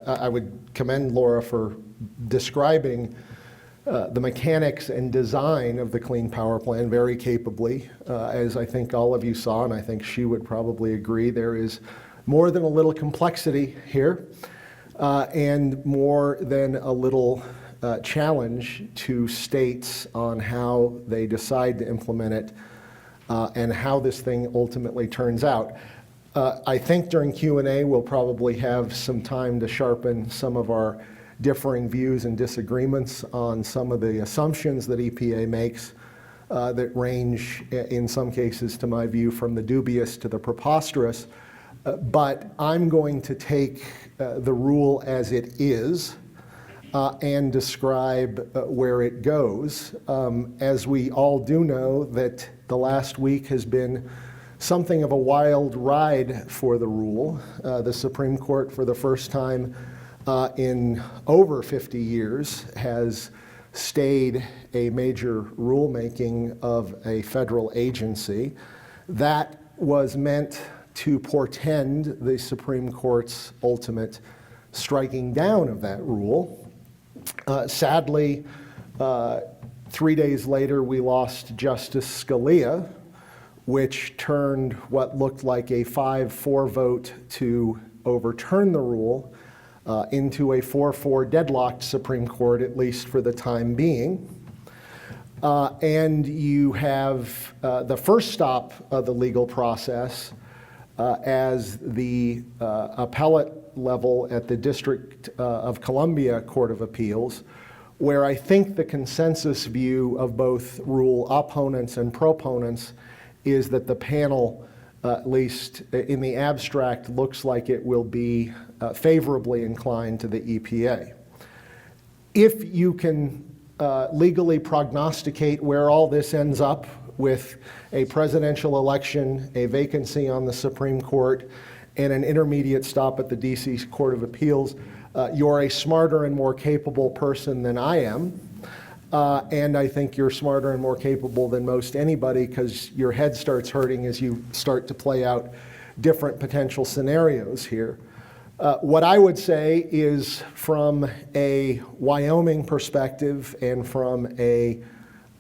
I would commend Laura for describing the mechanics and design of the Clean Power Plan very capably. As I think all of you saw, and I think she would probably agree, there is more than a little complexity here and more than a little challenge to states on how they decide to implement it and how this thing ultimately turns out. I think during Q&A we'll probably have some time to sharpen some of our differing views and disagreements on some of the assumptions that EPA makes that range in some cases, to my view, from the dubious to the preposterous. But I'm going to take the rule as it is and describe where it goes. As we all do know, that the last week has been something of a wild ride for the rule. The Supreme Court, for the first time in over 50 years, has stayed a major rulemaking of a federal agency. That was meant to portend the Supreme Court's ultimate striking down of that rule. Sadly, 3 days later, we lost Justice Scalia, which turned what looked like a 5-4 vote to overturn the rule into a 4-4 deadlocked Supreme Court, at least for the time being. And you have the first stop of the legal process as the appellate level at the District of Columbia Court of Appeals, where I think the consensus view of both rule opponents and proponents is that the panel, at least in the abstract, looks like it will be favorably inclined to the EPA. If you can legally prognosticate where all this ends up, with a presidential election, a vacancy on the Supreme Court, and an intermediate stop at the DC Court of Appeals, you're a smarter and more capable person than I am. And I think you're smarter and more capable than most anybody, because your head starts hurting as you start to play out different potential scenarios here. What I would say is, from a Wyoming perspective and from a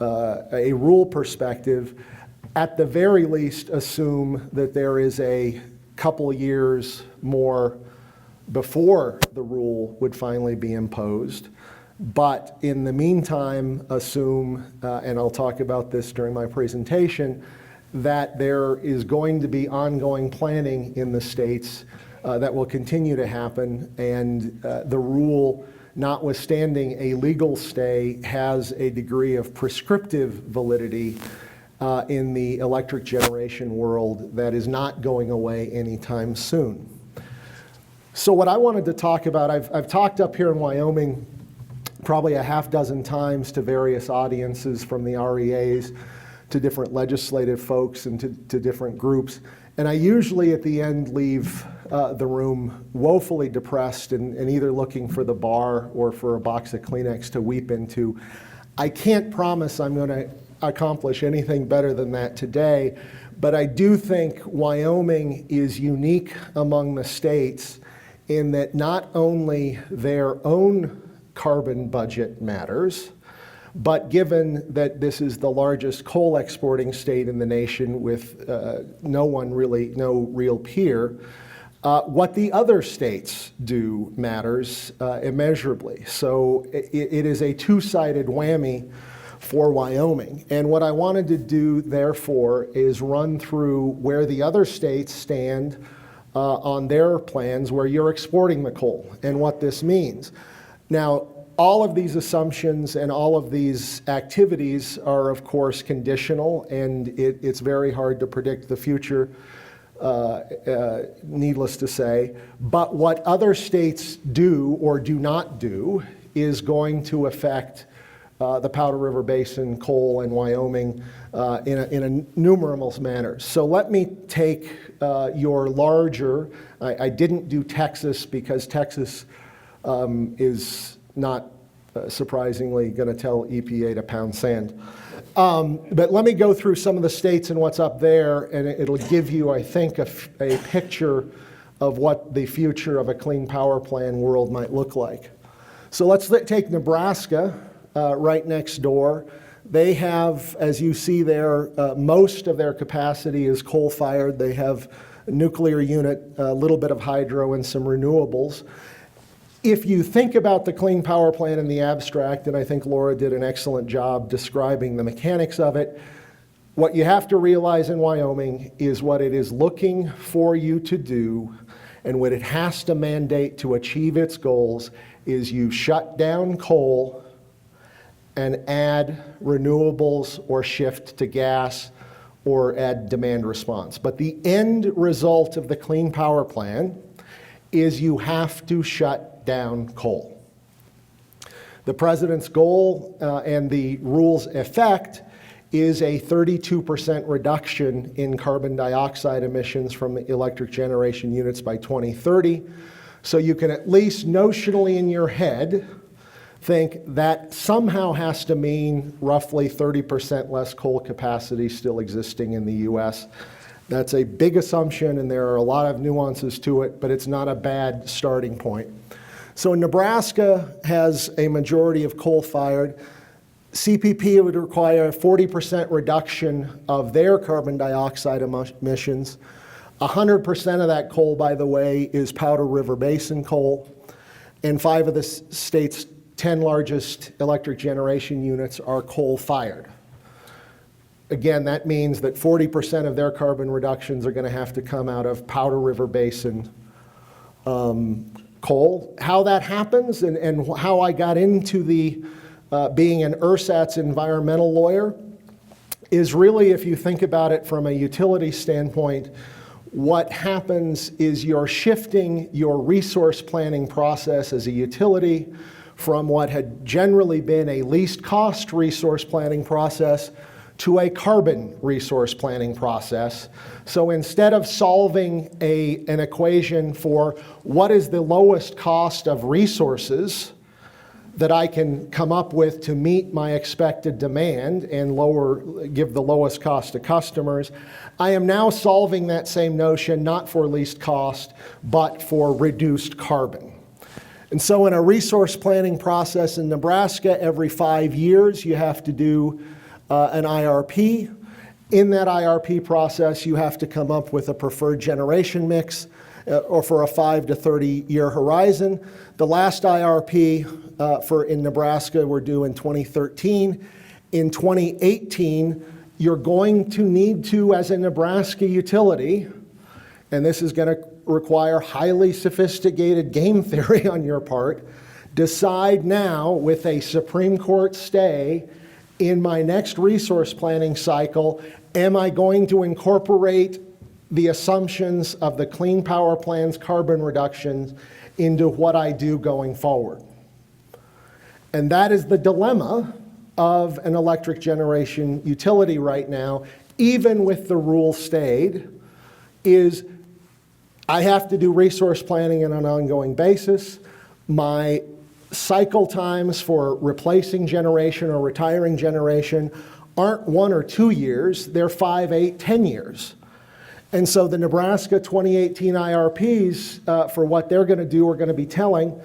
rule perspective, at the very least assume that there is a couple years more before the rule would finally be imposed. But in the meantime, assume, and I'll talk about this during my presentation, that there is going to be ongoing planning in the states that will continue to happen, and the rule, notwithstanding a legal stay, has a degree of prescriptive validity in the electric generation world that is not going away anytime soon. So what I wanted to talk about, I've talked up here in Wyoming probably a half dozen times to various audiences, from the REAs to different legislative folks and to different groups. And I usually at the end leave the room woefully depressed and either looking for the bar or for a box of Kleenex to weep into. I can't promise I'm going to accomplish anything better than that today, but I do think Wyoming is unique among the states in that not only their own carbon budget matters, but given that this is the largest coal exporting state in the nation with no real peer, what the other states do matters immeasurably. So it is a two-sided whammy for Wyoming. And what I wanted to do, therefore, is run through where the other states stand on their plans, where you're exporting the coal, and what this means. Now, all of these assumptions and all of these activities are, of course, conditional, and it's very hard to predict the future, needless to say. But what other states do or do not do is going to affect the Powder River Basin, coal, and Wyoming in a numerous manners. So let me take your larger, I didn't do Texas because Texas is not surprisingly going to tell EPA to pound sand. But let me go through some of the states and what's up there, and it'll give you, I think, a picture of what the future of a clean power plant world might look like. So let's take Nebraska, right next door. They have, as you see there, most of their capacity is coal-fired. They have a nuclear unit, a little bit of hydro, and some renewables. If you think about the clean power plant in the abstract, and I think Laura did an excellent job describing the mechanics of it, what you have to realize in Wyoming is what it is looking for you to do and what it has to mandate to achieve its goals is you shut down coal and add renewables or shift to gas or add demand response. But the end result of the clean power plan is you have to shut down coal. The president's goal and the rule's effect is a 32% reduction in carbon dioxide emissions from electric generation units by 2030. So you can at least notionally in your head think that somehow has to mean roughly 30% less coal capacity still existing in the US. That's a big assumption and there are a lot of nuances to it, but it's not a bad starting point. So Nebraska has a majority of coal-fired. CPP would require a 40% reduction of their carbon dioxide emissions. 100% of that coal, by the way, is Powder River Basin coal. And 5 of the state's 10 largest electric generation units are coal-fired. Again, that means that 40% of their carbon reductions are going to have to come out of Powder River Basin coal. How that happens and how I got into the being an ersatz environmental lawyer is really, if you think about it from a utility standpoint, what happens is you're shifting your resource planning process as a utility from what had generally been a least cost resource planning process to a carbon resource planning process. So instead of solving an equation for what is the lowest cost of resources that I can come up with to meet my expected demand and give the lowest cost to customers, I am now solving that same notion not for least cost, but for reduced carbon. And so in a resource planning process in Nebraska, every 5 years you have to do an IRP. In that IRP process, you have to come up with a preferred generation mix or for a 5 to 30 year horizon. The last IRP in Nebraska were due in 2013. In 2018, you're going to need to, as a Nebraska utility, and this is going to require highly sophisticated game theory on your part, decide now with a Supreme Court stay in my next resource planning cycle, am I going to incorporate the assumptions of the Clean Power Plan's carbon reductions into what I do going forward? And that is the dilemma of an electric generation utility right now, even with the rule stayed, is I have to do resource planning on an ongoing basis. My cycle times for replacing generation or retiring generation aren't 1 or 2 years, they're 5, 8, 10 years. And so the Nebraska 2018 IRPs for what they're going to do are going to be telling,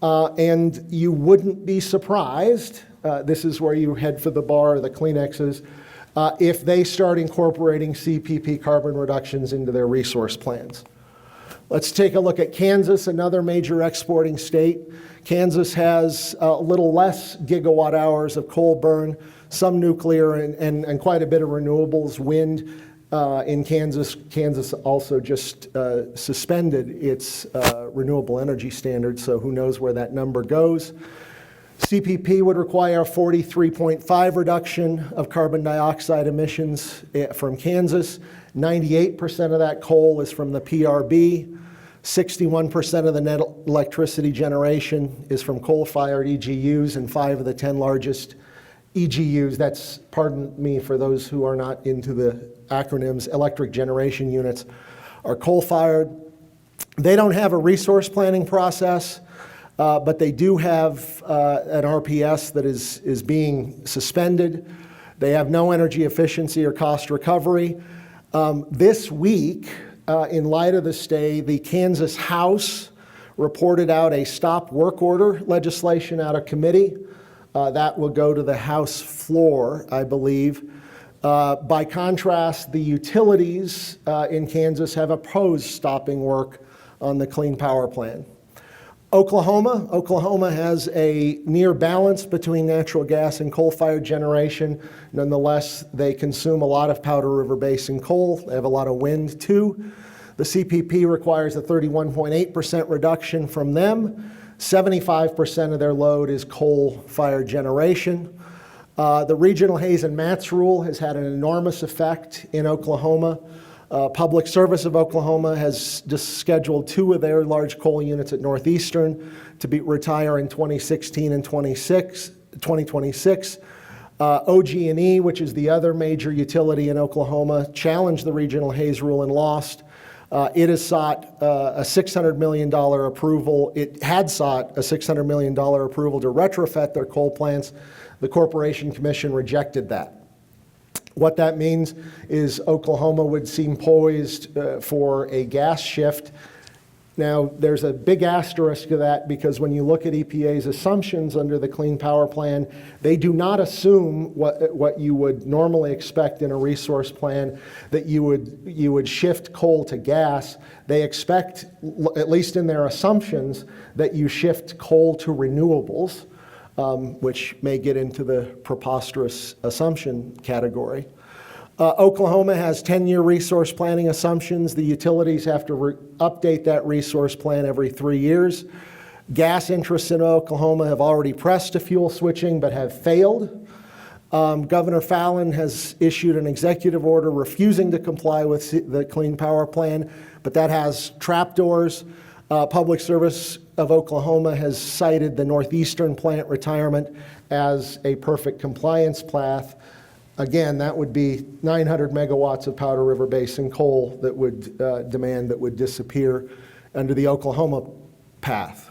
and you wouldn't be surprised, this is where you head for the bar or the Kleenexes, if they start incorporating CPP carbon reductions into their resource plans. Let's take a look at Kansas, another major exporting state. Kansas has a little less gigawatt hours of coal burn, some nuclear, and quite a bit of renewables, wind in Kansas. Kansas also just suspended its renewable energy standard, so who knows where that number goes. CPP would require a 43.5 reduction of carbon dioxide emissions from Kansas. 98% of that coal is from the PRB. 61% of the net electricity generation is from coal-fired EGUs, and 5 of the 10 largest EGUs, that's, pardon me for those who are not into the acronyms, electric generation units, are coal-fired. They don't have a resource planning process, but they do have an RPS that is being suspended. They have no energy efficiency or cost recovery. This week, in light of the stay, the Kansas House reported out a stop work order legislation out of committee. That will go to the House floor, I believe. By contrast, the utilities in Kansas have opposed stopping work on the Clean Power Plan. Oklahoma has a near balance between natural gas and coal-fired generation. Nonetheless, they consume a lot of Powder River Basin coal. They have a lot of wind too. The CPP requires a 31.8% reduction from them. 75% of their load is coal-fired generation. The Regional Hays and Mats rule has had an enormous effect in Oklahoma. Public Service of Oklahoma has just scheduled 2 of their large coal units at Northeastern to retire in 2016 and 2026. OG&E, which is the other major utility in Oklahoma, challenged the Regional Hays rule and lost. It has sought a $600 million approval. It had sought a $600 million approval to retrofit their coal plants. The Corporation Commission rejected that. What that means is Oklahoma would seem poised for a gas shift. Now, there's a big asterisk to that because when you look at EPA's assumptions under the Clean Power Plan, they do not assume what you would normally expect in a resource plan, that you would shift coal to gas. They expect, at least in their assumptions, that you shift coal to renewables. Which may get into the preposterous assumption category. Oklahoma has 10-year resource planning assumptions. The utilities have to update that resource plan every 3 years. Gas interests in Oklahoma have already pressed to fuel switching but have failed. Governor Fallin has issued an executive order refusing to comply with the Clean Power Plan, but that has trapdoors. Public Service of Oklahoma has cited the Northeastern plant retirement as a perfect compliance path. Again, that would be 900 megawatts of Powder River Basin coal that would demand that would disappear under the Oklahoma path.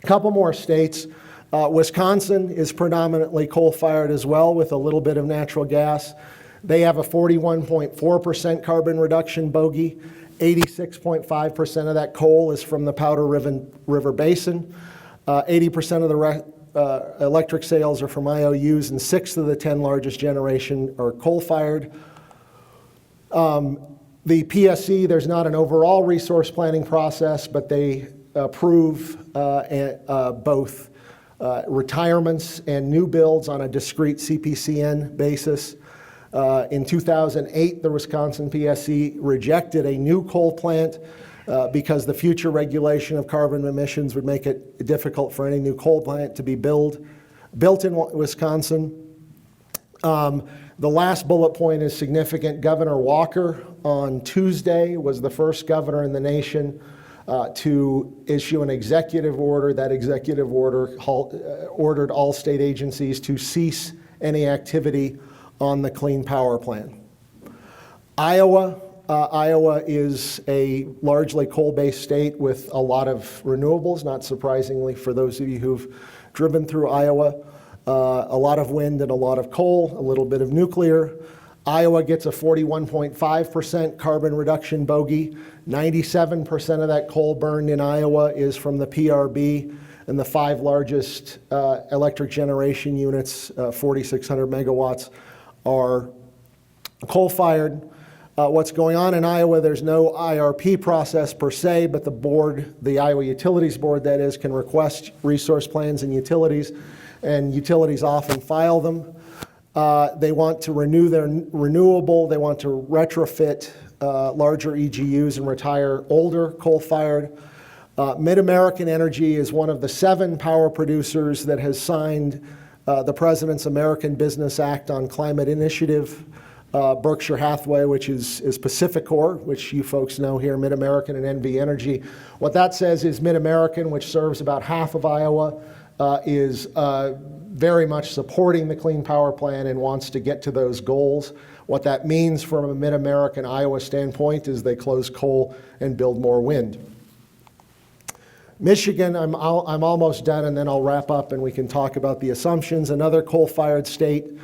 A couple more states. Wisconsin is predominantly coal-fired as well, with a little bit of natural gas. They have a 41.4% carbon reduction bogey. 86.5% of that coal is from the Powder River Basin. 80% of the electric sales are from IOUs, and 6 of the 10 largest generation are coal-fired. The PSC, there's not an overall resource planning process, but they approve both retirements and new builds on a discrete CPCN basis. In 2008, the Wisconsin PSC rejected a new coal plant because the future regulation of carbon emissions would make it difficult for any new coal plant to be built in Wisconsin. The last bullet point is significant. Governor Walker on Tuesday was the first governor in the nation to issue an executive order. That executive order ordered all state agencies to cease any activity on the Clean Power Plan. Iowa is a largely coal-based state with a lot of renewables, not surprisingly for those of you who've driven through Iowa. A lot of wind and a lot of coal, a little bit of nuclear. Iowa gets a 41.5% carbon reduction bogey. 97% of that coal burned in Iowa is from the PRB, and the 5 largest electric generation units, 4,600 megawatts, are coal-fired. What's going on in Iowa, there's no IRP process per se, but the board, the Iowa Utilities Board that is, can request resource plans and utilities often file them. They want to renew their renewable, they want to retrofit larger EGUs and retire older coal-fired. Mid-American Energy is one of the 7 power producers that has signed the President's American Business Act on Climate Initiative. Berkshire Hathaway, which is PacifiCorp, which you folks know here, Mid-American and NV Energy. What that says is Mid-American, which serves about half of Iowa, is very much supporting the Clean Power Plan and wants to get to those goals. What that means from a Mid-American Iowa standpoint is they close coal and build more wind. Michigan, I'm almost done, and then I'll wrap up and we can talk about the assumptions. Another coal-fired state,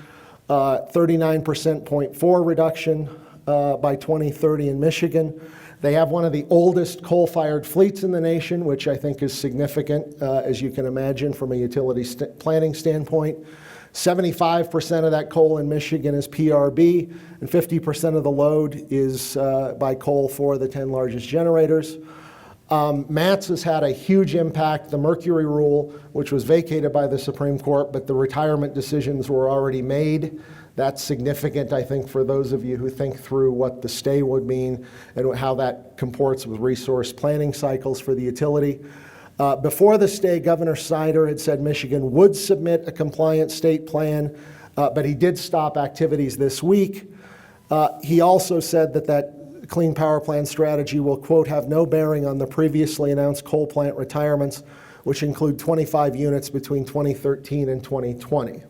39.4% reduction by 2030 in Michigan. They have one of the oldest coal-fired fleets in the nation, which I think is significant, as you can imagine, from a utility planning standpoint. 75% of that coal in Michigan is PRB, and 50% of the load is by coal for the 10 largest generators. MATS has had a huge impact. The Mercury Rule, which was vacated by the Supreme Court, but the retirement decisions were already made. That's significant, I think, for those of you who think through what the stay would mean and how that comports with resource planning cycles for the utility. Before the stay, Governor Snyder had said Michigan would submit a compliant state plan, but he did stop activities this week. He also said that Clean Power Plan strategy will, quote, have no bearing on the previously announced coal plant retirements, which include 25 units between 2013 and 2020.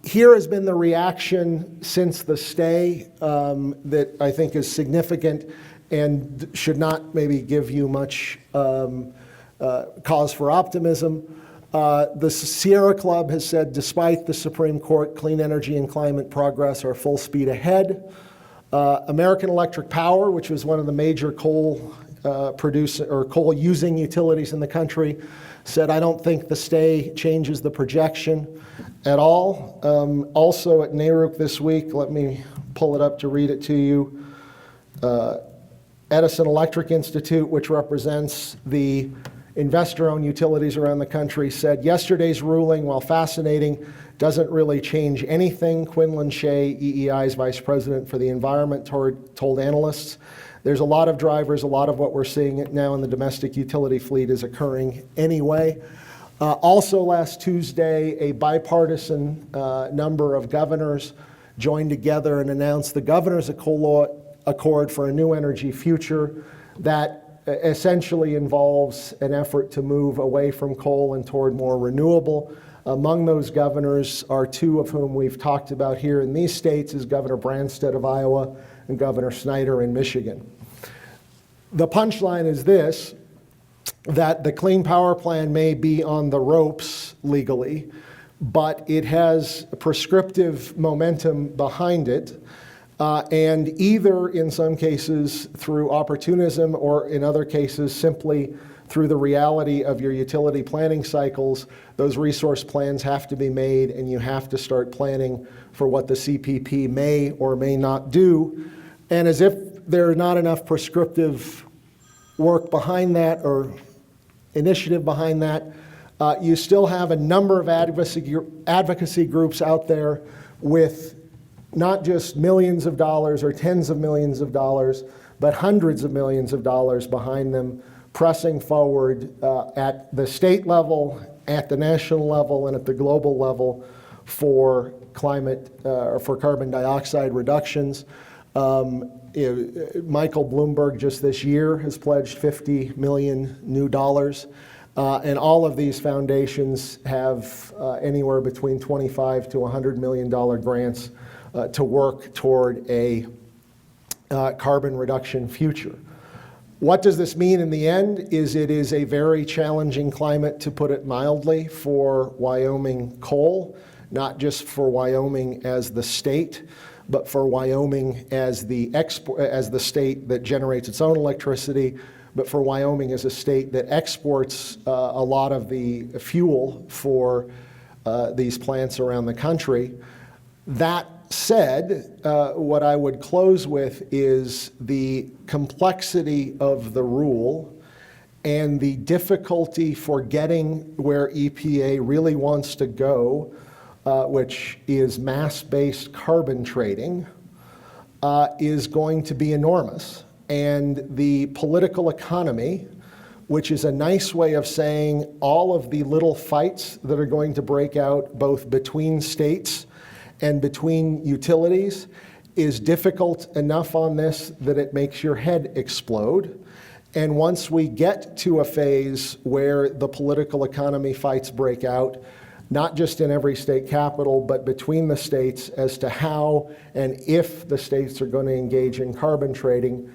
Here has been the reaction since the stay that I think is significant and should not maybe give you much cause for optimism. The Sierra Club has said, despite the Supreme Court, clean energy and climate progress are full speed ahead. American Electric Power, which was one of the major coal coal-using utilities in the country, said, I don't think the stay changes the projection at all. Also at NARUC this week, let me pull it up to read it to you. Edison Electric Institute, which represents the investor-owned utilities around the country, said yesterday's ruling, while fascinating, doesn't really change anything. Quinlan Shea, EEI's vice president for the environment, told analysts. There's a lot of drivers, a lot of what we're seeing now in the domestic utility fleet is occurring anyway. Also last Tuesday, a bipartisan number of governors joined together and announced the Governor's Accord for a New Energy Future that essentially involves an effort to move away from coal and toward more renewable. Among those governors are two of whom we've talked about here in these states, is Governor Branstad of Iowa and Governor Snyder in Michigan. The punchline is this, that the Clean Power Plan may be on the ropes legally, but it has prescriptive momentum behind it. And either in some cases through opportunism or in other cases simply through the reality of your utility planning cycles, those resource plans have to be made and you have to start planning for what the CPP may or may not do. And as if there's not enough prescriptive work behind that or initiative behind that, you still have a number of advocacy groups out there with not just millions of dollars or tens of millions of dollars, but hundreds of millions of dollars behind them, pressing forward at the state level, at the national level, and at the global level for climate, or for carbon dioxide reductions. Michael Bloomberg just this year has pledged $50 million new dollars. And all of these foundations have anywhere between $25 to $100 million grants to work toward a carbon reduction future. What does this mean in the end? It is a very challenging climate, to put it mildly, for Wyoming coal, not just for Wyoming as the state, but for Wyoming as the state that generates its own electricity, but for Wyoming as a state that exports a lot of the fuel for these plants around the country. That said, what I would close with is the complexity of the rule and the difficulty for getting where EPA really wants to go, which is mass-based carbon trading, is going to be enormous. And the political economy, which is a nice way of saying all of the little fights that are going to break out both between states and between utilities, is difficult enough on this that it makes your head explode. And once we get to a phase where the political economy fights break out, not just in every state capital, but between the states as to how and if the states are going to engage in carbon trading,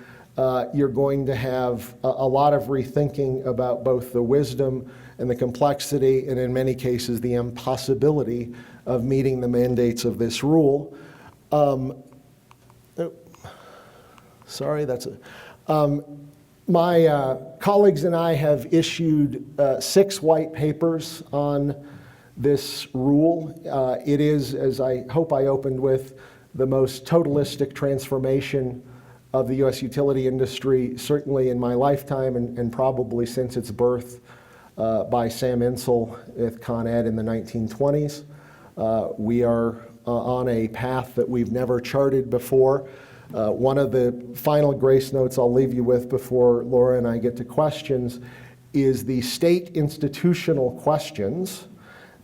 you're going to have a lot of rethinking about both the wisdom and the complexity, and in many cases, the impossibility of meeting the mandates of this rule. Sorry, that's a... My colleagues and I have issued 6 white papers on this rule. It is, as I hope I opened with, the most totalistic transformation of the U.S. utility industry, certainly in my lifetime and probably since its birth by Sam Insel with Con Ed in the 1920s. We are on a path that we've never charted before. One of the final grace notes I'll leave you with before Laura and I get to questions is the state institutional questions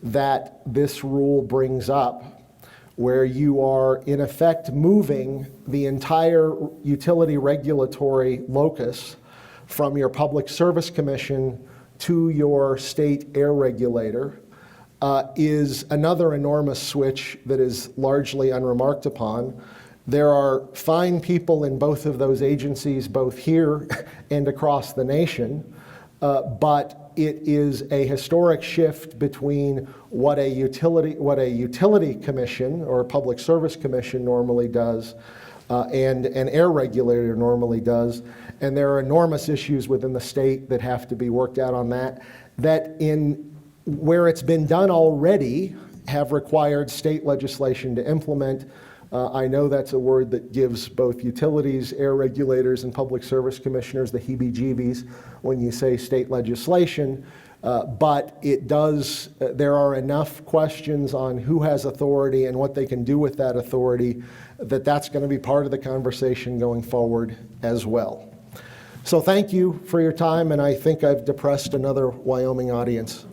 that this rule brings up, where you are in effect moving the entire utility regulatory locus from your Public Service Commission to your state air regulator, is another enormous switch that is largely unremarked upon. There are fine people in both of those agencies, both here and across the nation, but it is a historic shift between what a utility commission or a public service commission normally does and an air regulator normally does. And there are enormous issues within the state that have to be worked out on that in where it's been done already have required state legislation to implement. I know that's a word that gives both utilities, air regulators, and public service commissioners the heebie-jeebies when you say state legislation, but it does, there are enough questions on who has authority and what they can do with that authority that's going to be part of the conversation going forward as well. So thank you for your time, and I think I've depressed another Wyoming audience.